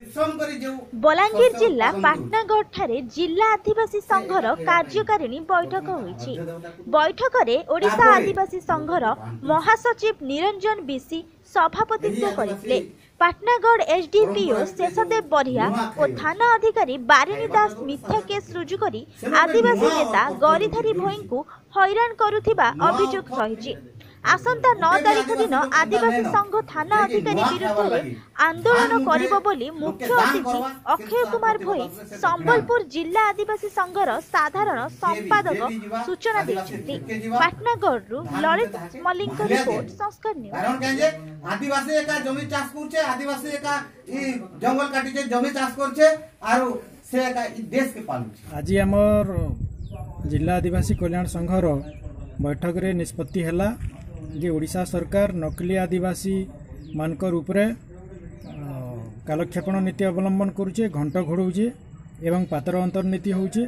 बलांगीर जिला पाटनागढ़ ठारे जिला आदिवासी संघर कार्यकारिणी बैठक होईछि। बैठक में ओडिशा आदिवासी संघर महासचिव निरंजन बीसी सभापतित्व करथिले। पाटनागढ़ एसडीपीओ शेषदेव बरिया और थाना अधिकारी बारिणी दास मिथ्या केस रुजु करी आदिवासी नेता गरीधारी भोई को हैरान करुथिबा अभियोग रहिछि। आसंता 9 तारीख दिन आदिवासी संघ थाना अधिकारी विरुद्ध में आंदोलन करिबो बोली मुख्य अतिथि अक्षय कुमार भोई संबलपुर जिला आदिवासी संघर साधारण संपादक सूचना दैछथि। पाटनागढ़ ललित मलिक रिपोर्ट संस्कार न्यूज। आदिवासी एका जमी चाष करछे, आदिवासी एका जंगल काटिचे जमी चाष करछे आरो से एका देश के पालुछे। आज हमर जिला आदिवासी कल्याण संघर बैठक रे निष्पत्ति हैला जे ओडिशा सरकार नकली आदिवासी मानकर उपरे कालक्षेपण नीति अवलंबन करुचे, घंट घोड़ौचे एवं पातर अंतर्नीति होचे।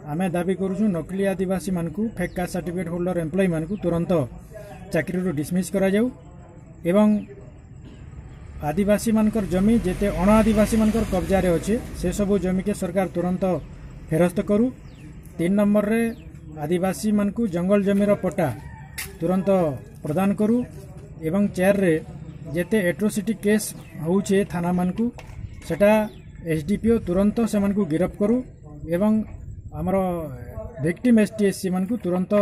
आमे दाबी करूछु नकली आदिवासी मानकु fake caste certificate holder employ मानकु तुरंत चाकरी डिसमिस करा जाऊ एवं आदिवासी मानकर जमी जेते अण आदिवासी मानकर कब्जा रे अच्छे से सबू जमी के सरकार तुरंत फेरस्त करू। 3 नंबर रे आदिवासी मानकु जंगल जमीर पट्टा तुरंत प्रदान करू एवं 4 रे जेते एट्रोसिटी केस होउछे थाना मानकु सेटा एसडीपीओ तुरंत से मानकु गिरफ्त करू एवं हमर विक्टिम एसटीएससी मानकु तुरंत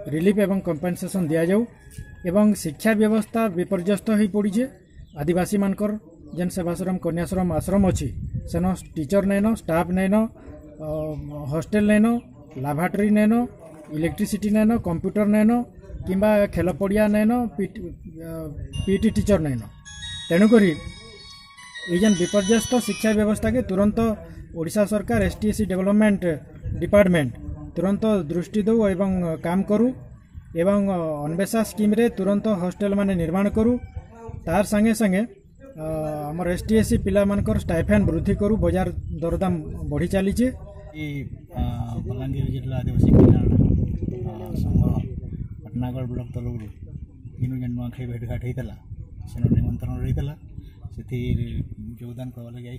रिलीफ एवं कंपेनसेशन दिया जाऊ एवं शिक्षा व्यवस्था विपर्यस्त हो पड़ीछे। आदिवासी मानकर जेन सेवाश्रम कन्याश्रम आश्रम अच्छी सेन टीचर नैन, स्टाफ नैन, हॉस्टेल नैन, लाभाट्री नैन, इलेक्ट्रिसिटी नैन, कंप्यूटर नैन किंबा खेल पड़िया नैन, पीटी टीचर नैन। तेणुक जेन विपर्यस्त शिक्षा व्यवस्था के तुरंत ओडिशा सरकार एसटीएससी डेवलपमेंट डिपार्टमेंट तुरंत दृष्टि दो एवं काम करू एवं अन्वेषा स्कीम रे तुरंत हॉस्टेल माने निर्माण करू। तार संगे संगे हमर एसटीएससी पिला मानकर स्टाइफेन वृद्धि करू। बाजार दरदाम बढ़ी चलीचे। बलांगीर जिला आदिवासी कल्याण संघ पाटनागढ़ ब्लॉक तरफ तीनों जन नुआखाई भेटघाट होता से निमंत्रण रही से योगदान करवा लगे आई।